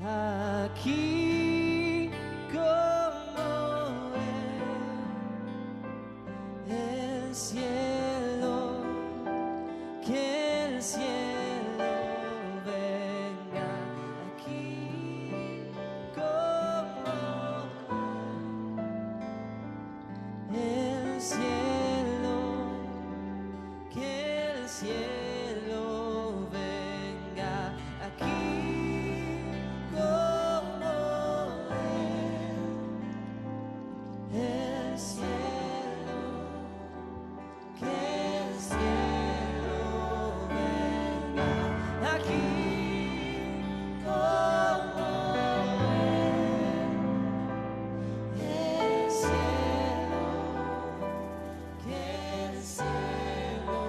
aquí como el cielo, que el cielo venga aquí como el cielo, que el cielo venga aquí como el cielo, que el cielo venga aquí como el cielo, que el cielo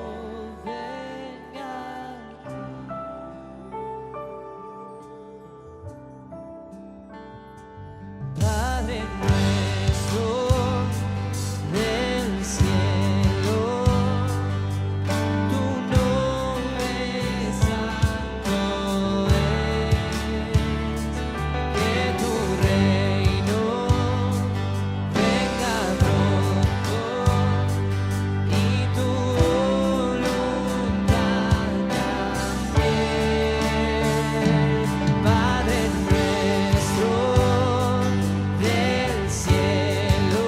venga Padre nuestro del cielo, tu nombre santo es, que tu reino venga pronto y tu voluntad también. Padre nuestro del cielo,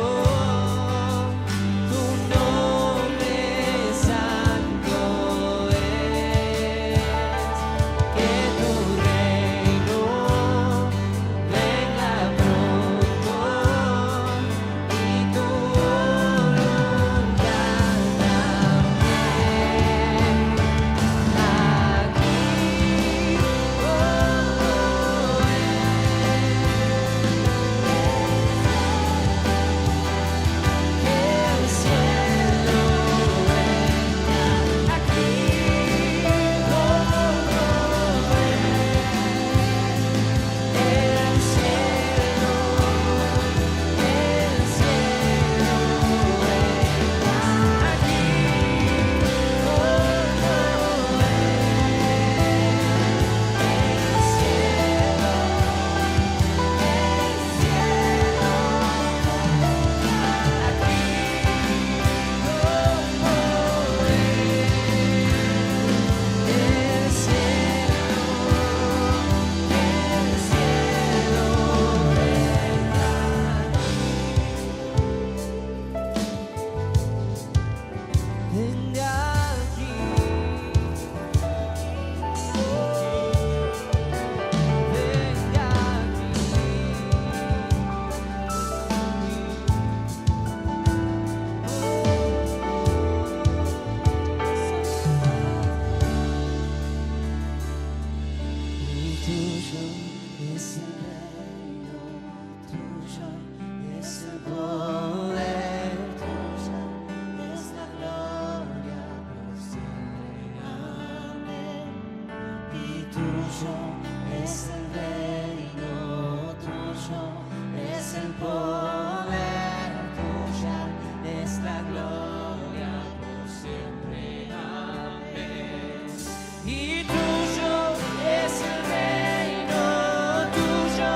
tu nombre santo es, que tu reino venga pronto y tu voluntad tuyo es el reino, tuyo es el poder, tuya es la gloria por siempre. Amén. Y tuyo es el reino, tuyo es el poder, tuya es la gloria por siempre. Amén. Y tuyo es el reino, tuyo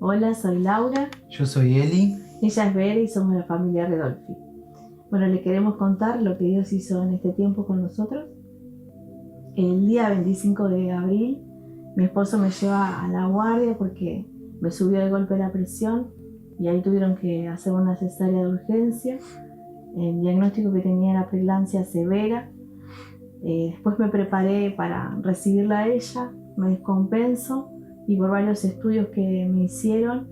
Hola, soy Laura. Yo soy Eli. Ella es Vera y somos la familia Redolfi. Bueno, le queremos contar lo que Dios hizo en este tiempo con nosotros. El día 25 de abril, mi esposo me lleva a la guardia porque me subió de golpe la presión y ahí tuvieron que hacer una cesárea de urgencia. El diagnóstico que tenía era preeclampsia severa. Después me preparé para recibirla a ella, me descompenso y por varios estudios que me hicieron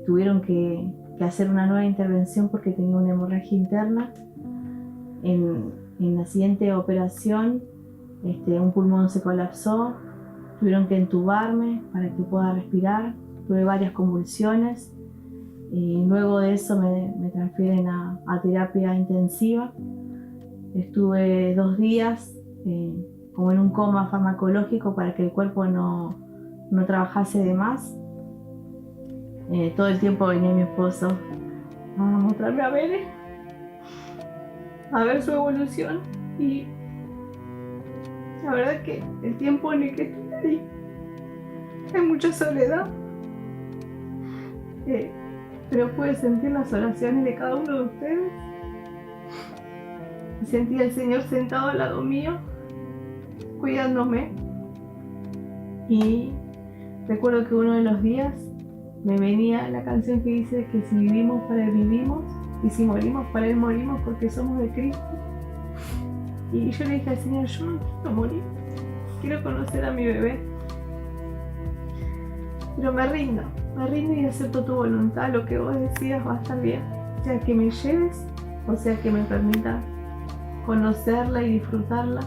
tuvieron que hacer una nueva intervención porque tenía una hemorragia interna. En la siguiente operación un pulmón se colapsó, tuvieron que entubarme para que pueda respirar, tuve varias convulsiones y luego de eso me transfieren a terapia intensiva. Estuve 2 días como en un coma farmacológico para que el cuerpo no trabajase de más. Todo el tiempo venía mi esposo a mostrarme a ver su evolución y la verdad que el tiempo en el que estoy ahí hay mucha soledad, pero pude sentir las oraciones de cada uno de ustedes y sentí al Señor sentado al lado mío cuidándome. Y recuerdo que uno de los días me venía la canción que dice que si vivimos para Él vivimos y si morimos para Él morimos porque somos de Cristo. Y yo le dije al Señor, yo no quiero morir, quiero conocer a mi bebé, pero me rindo y acepto tu voluntad, lo que vos decidas va a estar bien, sea que me lleves o sea que me permitas conocerla y disfrutarla.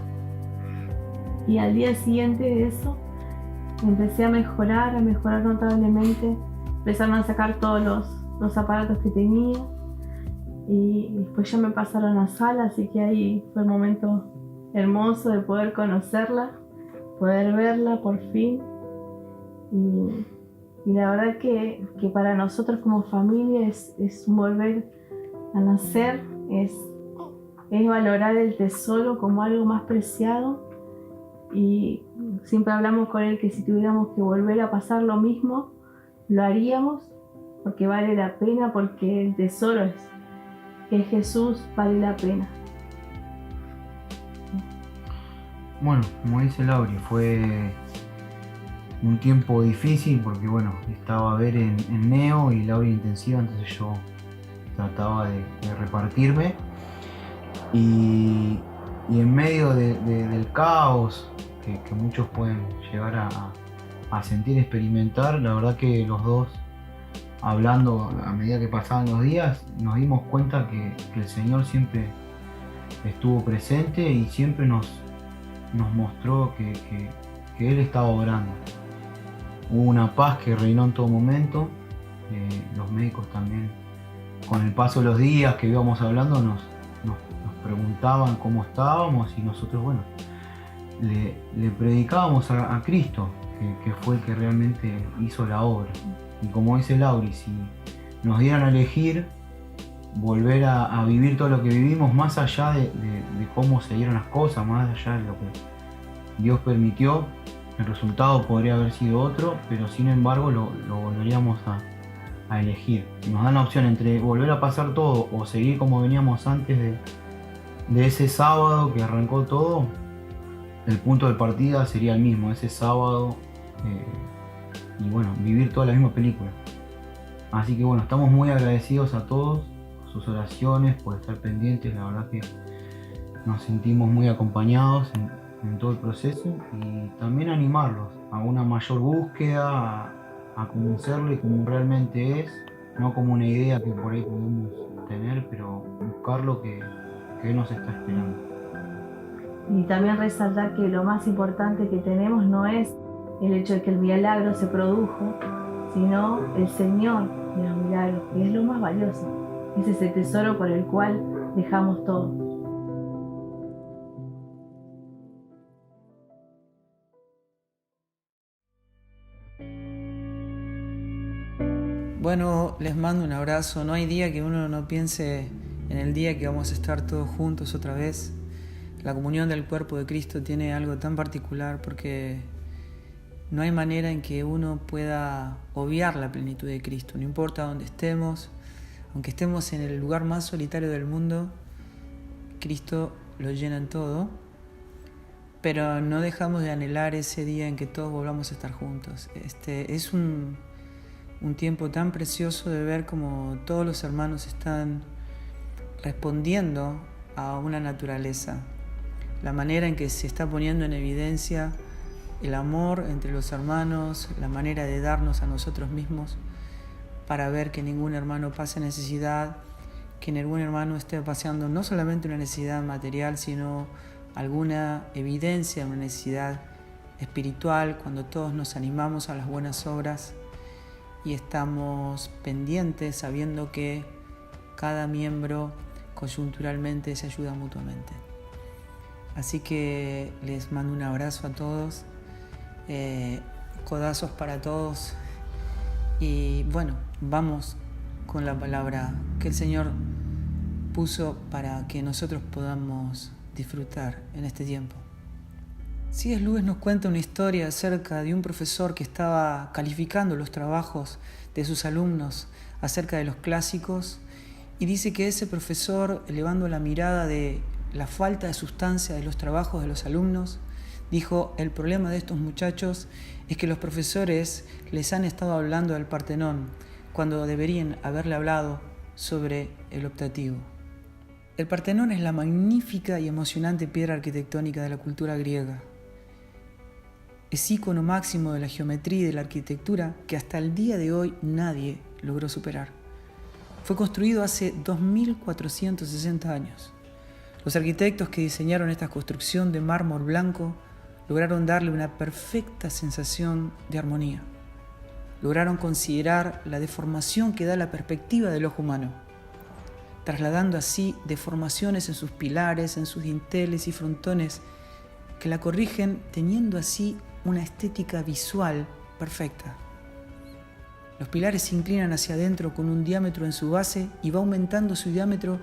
Y al día siguiente de eso empecé a mejorar notablemente. Empezaron a sacar todos los aparatos que tenía y después ya me pasaron a sala, así que ahí fue el momento hermoso de poder conocerla, poder verla por fin. Y la verdad que para nosotros como familia es un volver a nacer, es valorar el tesoro como algo más preciado. Y siempre hablamos con él que si tuviéramos que volver a pasar lo mismo, lo haríamos porque vale la pena, porque el tesoro es Jesús, vale la pena. Bueno, como dice Lauri, fue un tiempo difícil porque bueno, estaba Ver en neo y Lauri intensiva, entonces yo trataba de repartirme y en medio del caos que muchos pueden llegar a sentir, experimentar, la verdad que los dos, hablando a medida que pasaban los días, nos dimos cuenta que el Señor siempre estuvo presente y siempre nos mostró que Él estaba obrando. Hubo una paz que reinó en todo momento. Los médicos también, con el paso de los días que íbamos hablando, nos preguntaban cómo estábamos y nosotros, bueno, le predicábamos a Cristo, que fue el que realmente hizo la obra. Y como dice Lauri, si nos dieran a elegir volver a vivir todo lo que vivimos, más allá de cómo se dieron las cosas, más allá de lo que Dios permitió, el resultado podría haber sido otro, pero sin embargo lo volveríamos a elegir. Si nos dan la opción entre volver a pasar todo o seguir como veníamos antes de ese sábado que arrancó todo, el punto de partida sería el mismo, ese sábado, y bueno, vivir toda la misma película. Así que bueno, estamos muy agradecidos a todos por sus oraciones, por estar pendientes. La verdad que nos sentimos muy acompañados en todo el proceso y también animarlos a una mayor búsqueda, a conocerlo y como realmente es, no como una idea que por ahí podemos tener, pero buscar lo que Él nos está esperando. Y también resaltar que lo más importante que tenemos no es el hecho de que el milagro se produjo, sino el Señor de los milagros, que es lo más valioso. Ese es el tesoro por el cual dejamos todo. Bueno, les mando un abrazo. No hay día que uno no piense en el día que vamos a estar todos juntos otra vez. La comunión del cuerpo de Cristo tiene algo tan particular porque No hay manera en que uno pueda obviar la plenitud de Cristo. No importa dónde estemos, aunque estemos en el lugar más solitario del mundo, Cristo lo llena en todo. Pero no dejamos de anhelar ese día en que todos volvamos a estar juntos. Es un tiempo tan precioso de ver cómo todos los hermanos están respondiendo a una naturaleza. La manera en que se está poniendo en evidencia el amor entre los hermanos, la manera de darnos a nosotros mismos para ver que ningún hermano pase necesidad, que ningún hermano esté paseando no solamente una necesidad material, sino alguna evidencia de una necesidad espiritual, cuando todos nos animamos a las buenas obras y estamos pendientes sabiendo que cada miembro coyunturalmente se ayuda mutuamente. Así que les mando un abrazo a todos, codazos para todos y bueno, vamos con la palabra que el Señor puso para que nosotros podamos disfrutar en este tiempo. C.S. Lewis nos cuenta una historia acerca de un profesor que estaba calificando los trabajos de sus alumnos acerca de los clásicos y dice que ese profesor, elevando la mirada de la falta de sustancia de los trabajos de los alumnos, dijo: el problema de estos muchachos es que los profesores les han estado hablando del Partenón cuando deberían haberle hablado sobre el optativo. El Partenón es la magnífica y emocionante piedra arquitectónica de la cultura griega. Es ícono máximo de la geometría y de la arquitectura que hasta el día de hoy nadie logró superar. Fue construido hace 2460 años. Los arquitectos que diseñaron esta construcción de mármol blanco lograron darle una perfecta sensación de armonía. Lograron considerar la deformación que da la perspectiva del ojo humano, trasladando así deformaciones en sus pilares, en sus dinteles y frontones, que la corrigen teniendo así una estética visual perfecta. Los pilares se inclinan hacia adentro con un diámetro en su base y va aumentando su diámetro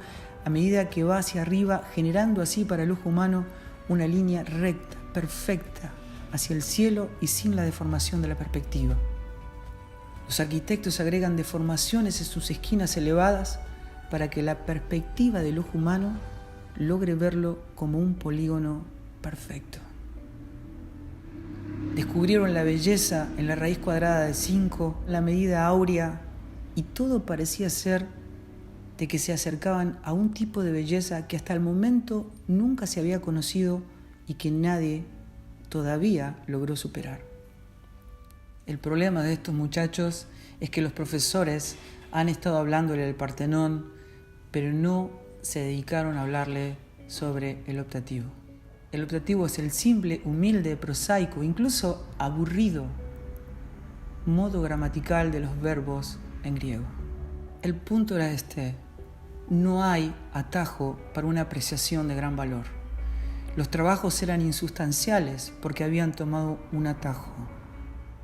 a medida que va hacia arriba, generando así para el ojo humano una línea recta, perfecta, hacia el cielo y sin la deformación de la perspectiva. Los arquitectos agregan deformaciones en sus esquinas elevadas para que la perspectiva del ojo humano logre verlo como un polígono perfecto. Descubrieron la belleza en la raíz cuadrada de 5, la medida áurea, y todo parecía ser de que se acercaban a un tipo de belleza que hasta el momento nunca se había conocido y que nadie todavía logró superar. El problema de estos muchachos es que los profesores han estado hablándole del Partenón, pero no se dedicaron a hablarle sobre el optativo. El optativo es el simple, humilde, prosaico, incluso aburrido modo gramatical de los verbos en griego. El punto era este: no hay atajo para una apreciación de gran valor. Los trabajos eran insustanciales porque habían tomado un atajo.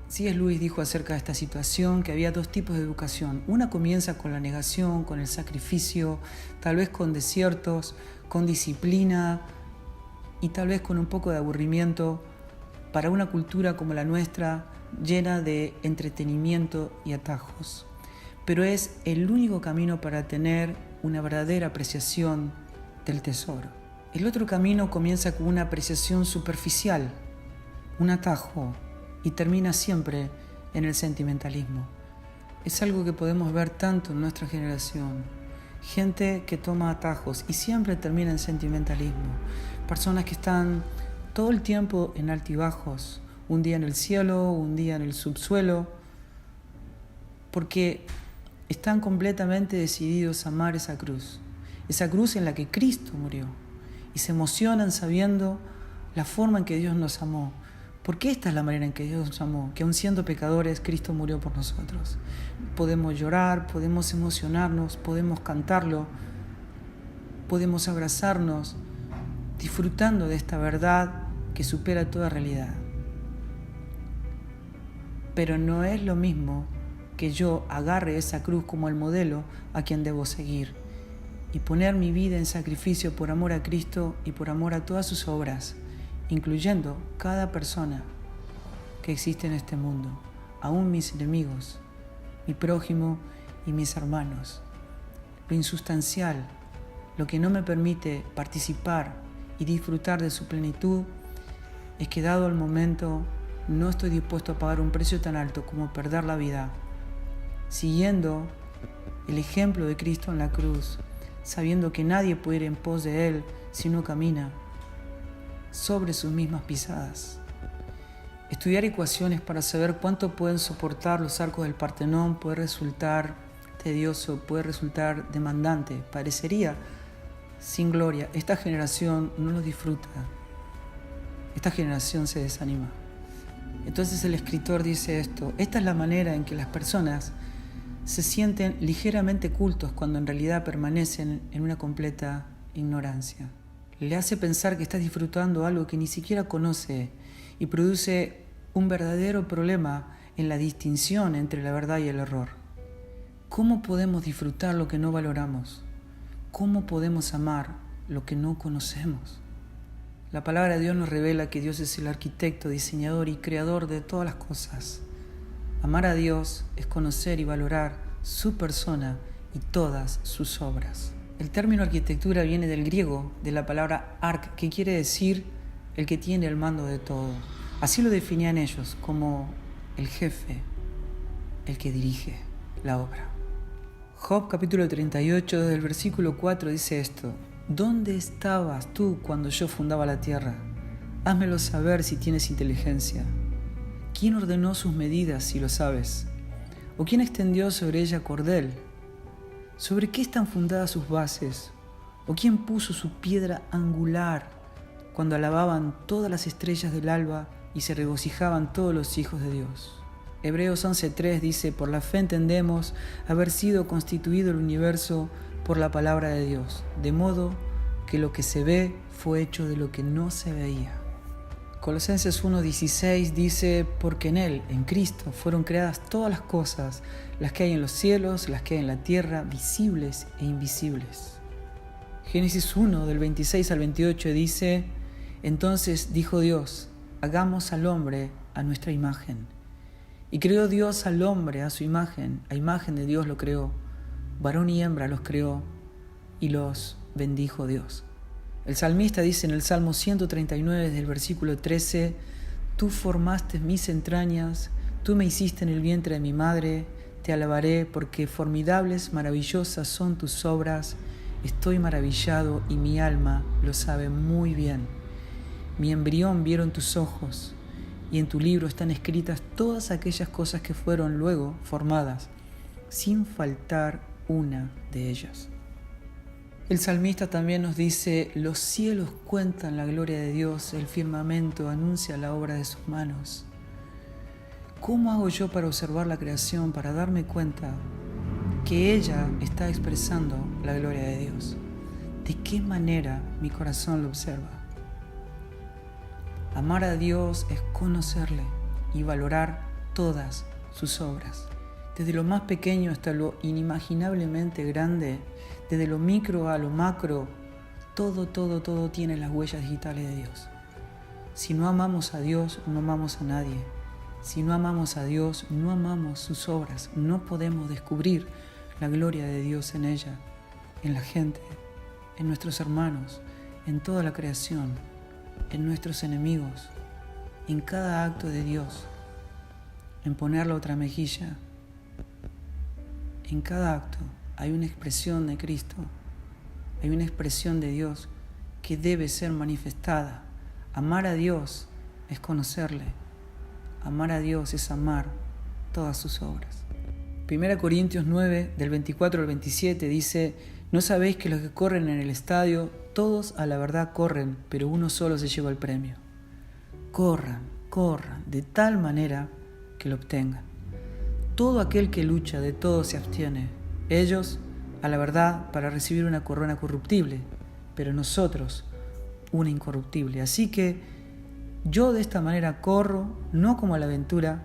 C.S. Lewis dijo acerca de esta situación que había dos tipos de educación. Una comienza con la negación, con el sacrificio, tal vez con desiertos, con disciplina y tal vez con un poco de aburrimiento para una cultura como la nuestra, llena de entretenimiento y atajos. Pero es el único camino para tener una verdadera apreciación del tesoro. El otro camino comienza con una apreciación superficial, un atajo, y termina siempre en el sentimentalismo. Es algo que podemos ver tanto en nuestra generación. Gente que toma atajos y siempre termina en sentimentalismo. Personas que están todo el tiempo en altibajos, un día en el cielo, un día en el subsuelo, porque están completamente decididos a amar esa cruz en la que Cristo murió, y se emocionan sabiendo la forma en que Dios nos amó. Porque esta es la manera en que Dios nos amó, que aun siendo pecadores, Cristo murió por nosotros. Podemos llorar, podemos emocionarnos, podemos cantarlo, podemos abrazarnos, disfrutando de esta verdad que supera toda realidad. Pero no es lo mismo que yo agarre esa cruz como el modelo a quien debo seguir y poner mi vida en sacrificio por amor a Cristo y por amor a todas sus obras, incluyendo cada persona que existe en este mundo, aún mis enemigos, mi prójimo y mis hermanos. Lo insustancial, lo que no me permite participar y disfrutar de su plenitud, es que dado el momento no estoy dispuesto a pagar un precio tan alto como perder la vida, siguiendo el ejemplo de Cristo en la cruz, sabiendo que nadie puede ir en pos de Él si no camina sobre sus mismas pisadas. Estudiar ecuaciones para saber cuánto pueden soportar los arcos del Partenón puede resultar tedioso, puede resultar demandante, parecería sin gloria. Esta generación no lo disfruta, esta generación se desanima. Entonces el escritor dice esto: esta es la manera en que las personas se sienten ligeramente cultos cuando en realidad permanecen en una completa ignorancia. Le hace pensar que está disfrutando algo que ni siquiera conoce y produce un verdadero problema en la distinción entre la verdad y el error. ¿Cómo podemos disfrutar lo que no valoramos? ¿Cómo podemos amar lo que no conocemos? La palabra de Dios nos revela que Dios es el arquitecto, diseñador y creador de todas las cosas. Amar a Dios es conocer y valorar su persona y todas sus obras. El término arquitectura viene del griego, de la palabra ark, que quiere decir el que tiene el mando de todo. Así lo definían ellos, como el jefe, el que dirige la obra. Job capítulo 38, desde el versículo 4 dice esto: ¿dónde estabas tú cuando yo fundaba la tierra? Házmelo saber si tienes inteligencia. ¿Quién ordenó sus medidas, si lo sabes? ¿O quién extendió sobre ella cordel? ¿Sobre qué están fundadas sus bases? ¿O quién puso su piedra angular cuando alababan todas las estrellas del alba y se regocijaban todos los hijos de Dios? Hebreos 11:3 dice: por la fe entendemos haber sido constituido el universo por la palabra de Dios, de modo que lo que se ve fue hecho de lo que no se veía. Colosenses 1:16 dice: porque en Él, en Cristo, fueron creadas todas las cosas, las que hay en los cielos, las que hay en la tierra, visibles e invisibles. Génesis 1, del 26 al 28 dice: entonces dijo Dios, hagamos al hombre a nuestra imagen. Y creó Dios al hombre a su imagen, a imagen de Dios lo creó, varón y hembra los creó, y los bendijo Dios. El salmista dice en el Salmo 139, desde el versículo 13: tú formaste mis entrañas, tú me hiciste en el vientre de mi madre, te alabaré porque formidables, maravillosas son tus obras, estoy maravillado y mi alma lo sabe muy bien. Mi embrión vieron tus ojos, y en tu libro están escritas todas aquellas cosas que fueron luego formadas, sin faltar una de ellas. El salmista también nos dice: los cielos cuentan la gloria de Dios, el firmamento anuncia la obra de sus manos. ¿Cómo hago yo para observar la creación, para darme cuenta que ella está expresando la gloria de Dios? ¿De qué manera mi corazón lo observa? Amar a Dios es conocerle y valorar todas sus obras. Desde lo más pequeño hasta lo inimaginablemente grande, desde lo micro a lo macro, todo tiene las huellas digitales de Dios. Si no amamos a Dios, no amamos a nadie. Si no amamos a Dios, no amamos sus obras. No podemos descubrir la gloria de Dios en ella, en la gente, en nuestros hermanos, en toda la creación, en nuestros enemigos, en cada acto de Dios, en poner la otra mejilla. En cada acto hay una expresión de Cristo, hay una expresión de Dios que debe ser manifestada. Amar a Dios es conocerle, amar a Dios es amar todas sus obras. 1 Corintios 9, del 24 al 27 dice: ¿no sabéis que los que corren en el estadio, todos a la verdad corren, pero uno solo se lleva el premio? Corran de tal manera que lo obtengan. Todo aquel que lucha, de todo se abstiene. Ellos, a la verdad, para recibir una corona corruptible, pero nosotros, una incorruptible. Así que yo de esta manera corro, no como a la aventura,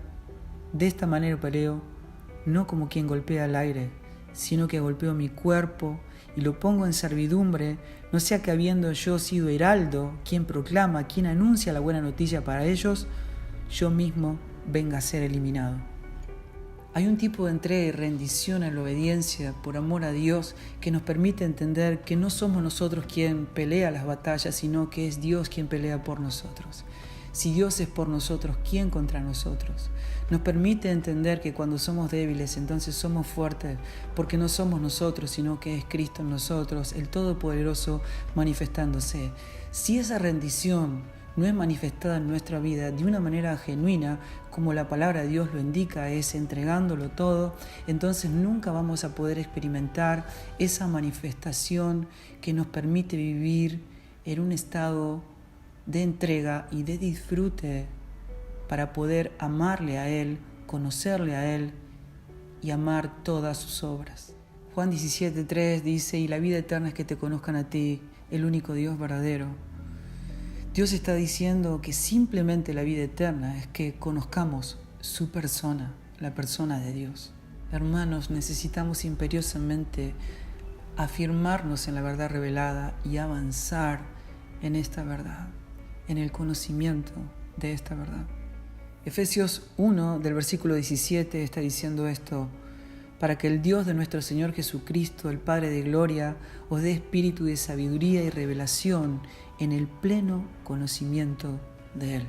de esta manera peleo, no como quien golpea al aire, sino que golpeo mi cuerpo y lo pongo en servidumbre, no sea que habiendo yo sido heraldo, quien proclama, quien anuncia la buena noticia para ellos, yo mismo venga a ser eliminado. Hay un tipo de entrega y rendición en la obediencia por amor a Dios que nos permite entender que no somos nosotros quien pelea las batallas, sino que es Dios quien pelea por nosotros. Si Dios es por nosotros, ¿quién contra nosotros? Nos permite entender que cuando somos débiles, entonces somos fuertes, porque no somos nosotros, sino que es Cristo en nosotros, el Todopoderoso manifestándose. Si esa rendición no es manifestada en nuestra vida de una manera genuina, como la palabra de Dios lo indica, es entregándolo todo, entonces nunca vamos a poder experimentar esa manifestación que nos permite vivir en un estado de entrega y de disfrute para poder amarle a Él, conocerle a Él y amar todas sus obras. Juan 17:3 dice: y la vida eterna es que te conozcan a ti, el único Dios verdadero. Dios está diciendo que simplemente la vida eterna es que conozcamos su persona, la persona de Dios. Hermanos, necesitamos imperiosamente afirmarnos en la verdad revelada y avanzar en esta verdad, en el conocimiento de esta verdad. Efesios 1 del versículo 17 está diciendo esto: para que el Dios de nuestro Señor Jesucristo, el Padre de gloria, os dé espíritu de sabiduría y revelación en el pleno conocimiento de Él.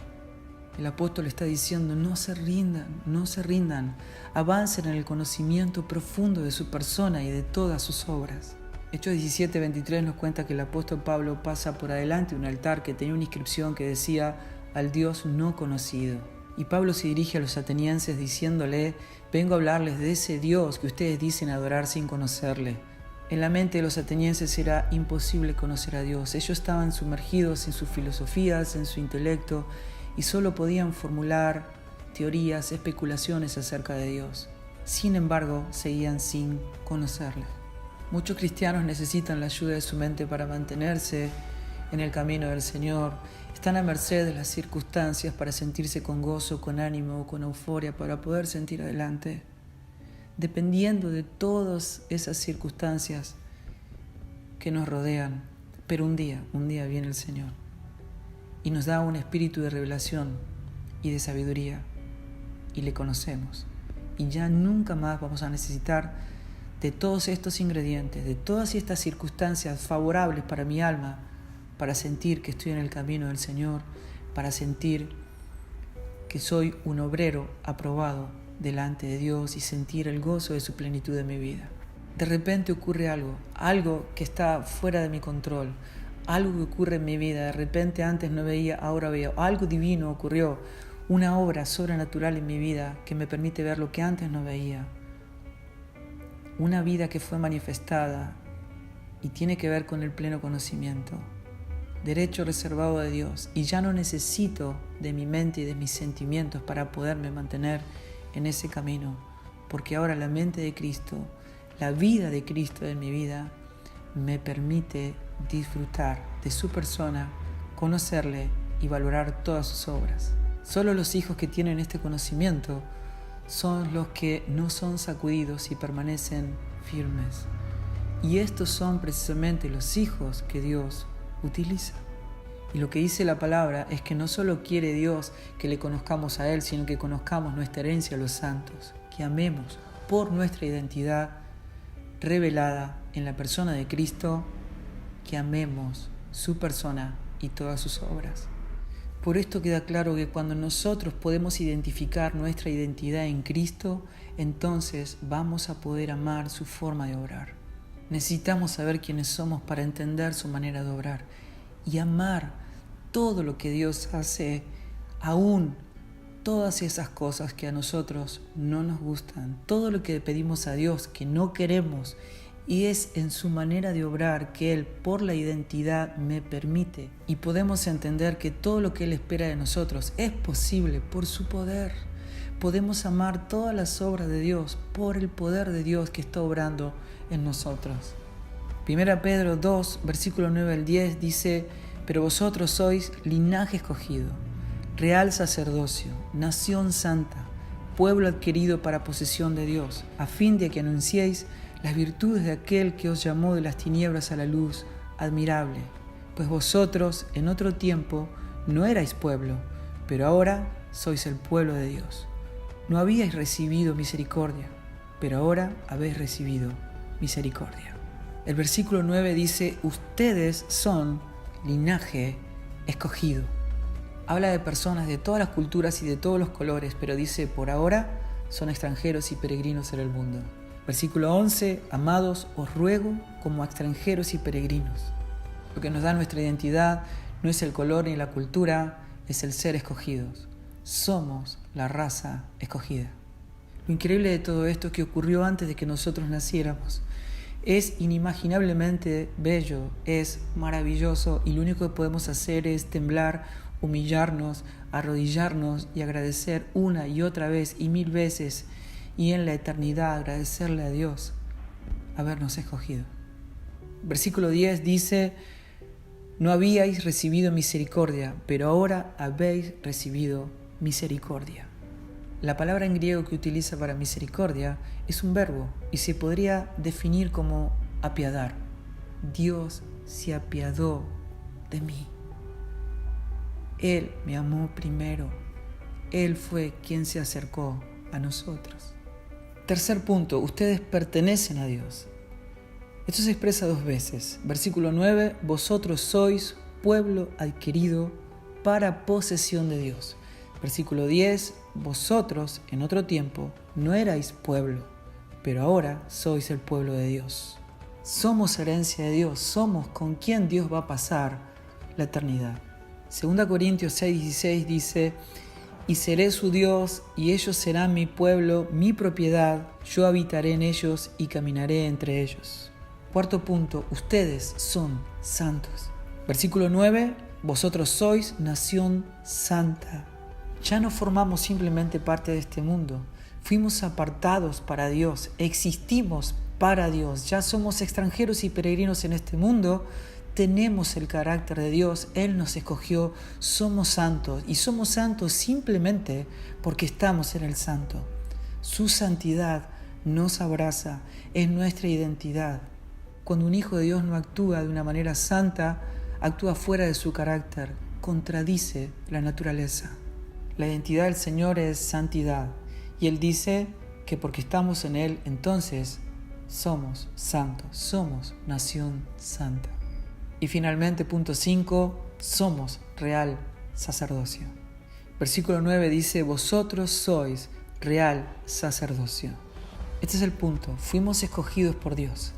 El apóstol está diciendo: no se rindan, avancen en el conocimiento profundo de su persona y de todas sus obras. Hechos 17:23 nos cuenta que el apóstol Pablo pasa por adelante un altar que tenía una inscripción que decía: al Dios no conocido. Y Pablo se dirige a los atenienses diciéndole: vengo a hablarles de ese Dios que ustedes dicen adorar sin conocerle. En la mente de los atenienses era imposible conocer a Dios. Ellos estaban sumergidos en sus filosofías, en su intelecto, y solo podían formular teorías, especulaciones acerca de Dios. Sin embargo, seguían sin conocerle. Muchos cristianos necesitan la ayuda de su mente para mantenerse en el camino del Señor. Están a merced de las circunstancias para sentirse con gozo, con ánimo o con euforia para poder sentir adelante. Dependiendo de todas esas circunstancias que nos rodean. Pero un día viene el Señor y nos da un espíritu de revelación y de sabiduría y le conocemos. Y ya nunca más vamos a necesitar de todos estos ingredientes, de todas estas circunstancias favorables para mi alma, para sentir que estoy en el camino del Señor, para sentir que soy un obrero aprobado delante de Dios y sentir el gozo de su plenitud en mi vida. De repente ocurre algo que está fuera de mi control, algo que ocurre en mi vida. De repente antes no veía, ahora veo. Algo divino ocurrió, una obra sobrenatural en mi vida que me permite ver lo que antes no veía. Una vida que fue manifestada y tiene que ver con el pleno conocimiento, derecho reservado de Dios, y ya no necesito de mi mente y de mis sentimientos para poderme mantener en ese camino, porque ahora la mente de Cristo, la vida de Cristo en mi vida, me permite disfrutar de su persona, conocerle y valorar todas sus obras. Solo los hijos que tienen este conocimiento son los que no son sacudidos y permanecen firmes. Y estos son precisamente los hijos que Dios utiliza. Y lo que dice la palabra es que no solo quiere Dios que le conozcamos a Él, sino que conozcamos nuestra herencia a los santos, que amemos por nuestra identidad revelada en la persona de Cristo, que amemos su persona y todas sus obras. Por esto queda claro que cuando nosotros podemos identificar nuestra identidad en Cristo, entonces vamos a poder amar su forma de obrar. Necesitamos saber quiénes somos para entender su manera de obrar y amar todo lo que Dios hace, aún todas esas cosas que a nosotros no nos gustan, todo lo que pedimos a Dios que no queremos, y es en su manera de obrar que Él, por la identidad, me permite. Y podemos entender que todo lo que Él espera de nosotros es posible por su poder. Podemos amar todas las obras de Dios por el poder de Dios que está obrando en nosotros. 1 Pedro 2, versículo 9 al 10 dice: pero vosotros sois linaje escogido, real sacerdocio, nación santa, pueblo adquirido para posesión de Dios, a fin de que anunciéis las virtudes de aquel que os llamó de las tinieblas a la luz admirable. Pues vosotros en otro tiempo no erais pueblo, pero ahora sois el pueblo de Dios. no habíais recibido misericordia, pero ahora habéis recibido misericordia. El versículo 9 dice, ustedes son linaje escogido. Habla de personas de todas las culturas y de todos los colores, pero dice, por ahora son extranjeros y peregrinos en el mundo. Versículo 11, amados, os ruego como a extranjeros y peregrinos. Lo que nos da nuestra identidad no es el color ni la cultura, es el ser escogidos. Somos la raza escogida. Lo increíble de todo esto es que ocurrió antes de que nosotros naciéramos. Es inimaginablemente bello, es maravilloso y lo único que podemos hacer es temblar, humillarnos, arrodillarnos y agradecer una y otra vez y 1000 veces y en la eternidad agradecerle a Dios habernos escogido. Versículo 10 dice, no habíais recibido misericordia, pero ahora habéis recibido misericordia. La palabra en griego que utiliza para misericordia es un verbo y se podría definir como apiadar. Dios se apiadó de mí. Él me amó primero. Él fue quien se acercó a nosotros. Tercer punto, ustedes pertenecen a Dios. Esto se expresa 2 veces. Versículo 9, vosotros sois pueblo adquirido para posesión de Dios. Versículo 10, vosotros en otro tiempo no erais pueblo, pero ahora sois el pueblo de Dios. Somos herencia de Dios, somos con quien Dios va a pasar la eternidad. 2 Corintios 6:16 dice, y seré su Dios, y ellos serán mi pueblo, mi propiedad, yo habitaré en ellos y caminaré entre ellos. Cuarto punto, ustedes son santos. Versículo 9, vosotros sois nación santa. Ya no formamos simplemente parte de este mundo, fuimos apartados para Dios, existimos para Dios, ya somos extranjeros y peregrinos en este mundo, tenemos el carácter de Dios, Él nos escogió, somos santos y somos santos simplemente porque estamos en el Santo. Su santidad nos abraza, es nuestra identidad. Cuando un hijo de Dios no actúa de una manera santa, actúa fuera de su carácter, contradice la naturaleza. La identidad del Señor es santidad y Él dice que porque estamos en Él, entonces somos santos, somos nación santa. Y finalmente, punto 5, somos real sacerdocio. Versículo 9 dice, vosotros sois real sacerdocio. Este es el punto, fuimos escogidos por Dios.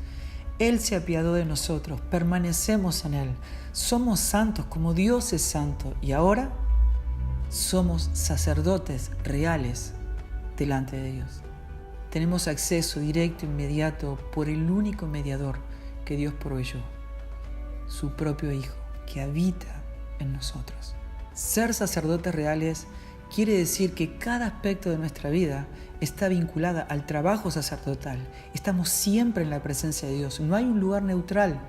Él se apiadó de nosotros, permanecemos en Él, somos santos como Dios es santo y ahora somos sacerdotes reales delante de Dios. Tenemos acceso directo, inmediato, por el único mediador que Dios proveyó, su propio Hijo, que habita en nosotros. Ser sacerdotes reales quiere decir que cada aspecto de nuestra vida está vinculada al trabajo sacerdotal. Estamos siempre en la presencia de Dios. No hay un lugar neutral.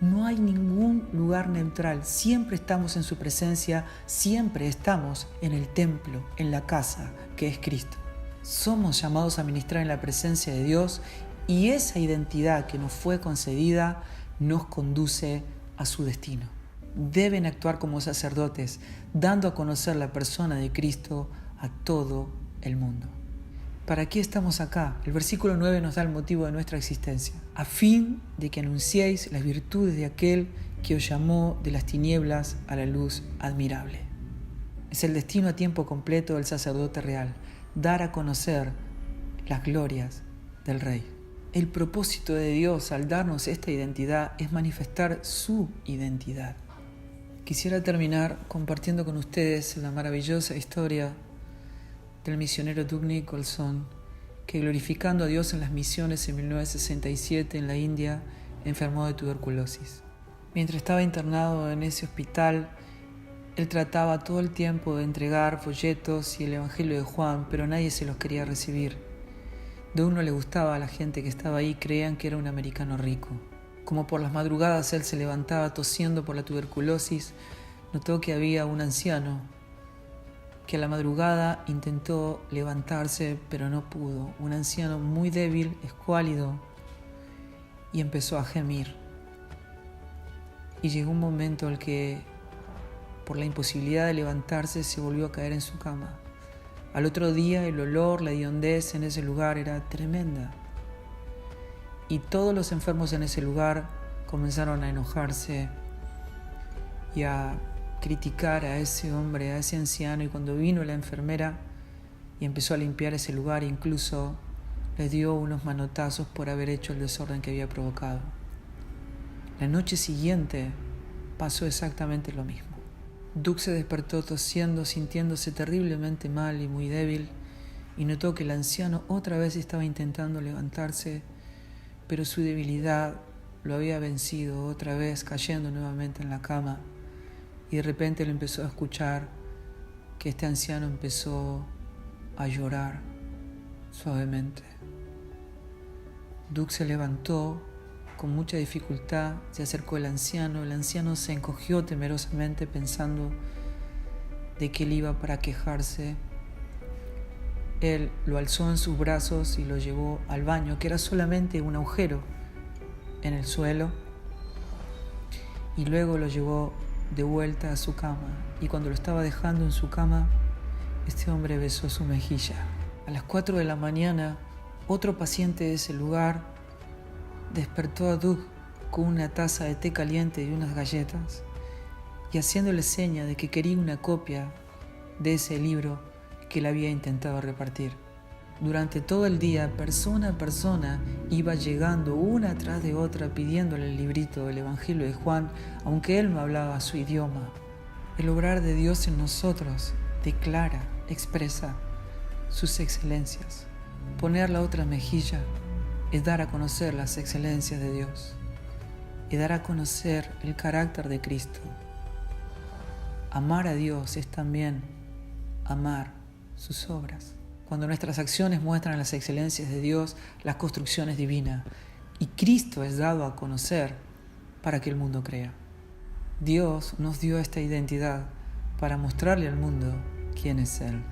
No hay ningún lugar neutral. Siempre estamos en su presencia. Siempre estamos en el templo, en la casa que es Cristo. Somos llamados a ministrar en la presencia de Dios y esa identidad que nos fue concedida nos conduce a su destino. Deben actuar como sacerdotes, dando a conocer la persona de Cristo a todo el mundo. ¿Para qué estamos acá? El versículo 9 nos da el motivo de nuestra existencia. A fin de que anunciéis las virtudes de aquel que os llamó de las tinieblas a la luz admirable. Es el destino a tiempo completo del sacerdote real, dar a conocer las glorias del Rey. El propósito de Dios al darnos esta identidad es manifestar su identidad. Quisiera terminar compartiendo con ustedes la maravillosa historia del misionero Doug Nicholson, que glorificando a Dios en las misiones en 1967 en la India, enfermó de tuberculosis. Mientras estaba internado en ese hospital, él trataba todo el tiempo de entregar folletos y el Evangelio de Juan, pero nadie se los quería recibir. Doug no le gustaba a la gente que estaba ahí, creían que era un americano rico. Como por las madrugadas él se levantaba tosiendo por la tuberculosis, notó que había un anciano que a la madrugada intentó levantarse, pero no pudo. Un anciano muy débil, escuálido, y empezó a gemir. Y llegó un momento en el que, por la imposibilidad de levantarse, se volvió a caer en su cama. Al otro día el olor, la hediondez en ese lugar era tremenda. Y todos los enfermos en ese lugar comenzaron a enojarse y a criticar a ese hombre, a ese anciano. Y cuando vino la enfermera y empezó a limpiar ese lugar, incluso le dio unos manotazos por haber hecho el desorden que había provocado. La noche siguiente pasó exactamente lo mismo. Doug se despertó tosiendo, sintiéndose terriblemente mal y muy débil, y notó que el anciano otra vez estaba intentando levantarse, pero su debilidad lo había vencido, otra vez cayendo nuevamente en la cama, y de repente lo empezó a escuchar que este anciano empezó a llorar suavemente. Doug se levantó con mucha dificultad, se acercó al anciano. El anciano se encogió temerosamente pensando de que él iba para quejarse. Él lo alzó en sus brazos y lo llevó al baño, que era solamente un agujero en el suelo, y luego lo llevó de vuelta a su cama. Y cuando lo estaba dejando en su cama, este hombre besó su mejilla. A las 4 de la mañana, otro paciente de ese lugar despertó a Doug con una taza de té caliente y unas galletas, y haciéndole seña de que quería una copia de ese libro que él había intentado repartir. Durante todo el día, persona a persona iba llegando una tras de otra pidiéndole el librito del Evangelio de Juan, aunque él no hablaba su idioma. El obrar de Dios en nosotros declara, expresa sus excelencias. Poner la otra mejilla es dar a conocer las excelencias de Dios y dar a conocer el carácter de Cristo. Amar a Dios es también amar sus obras. Cuando nuestras acciones muestran las excelencias de Dios, la construcción es divina y Cristo es dado a conocer para que el mundo crea. Dios nos dio esta identidad para mostrarle al mundo quién es Él.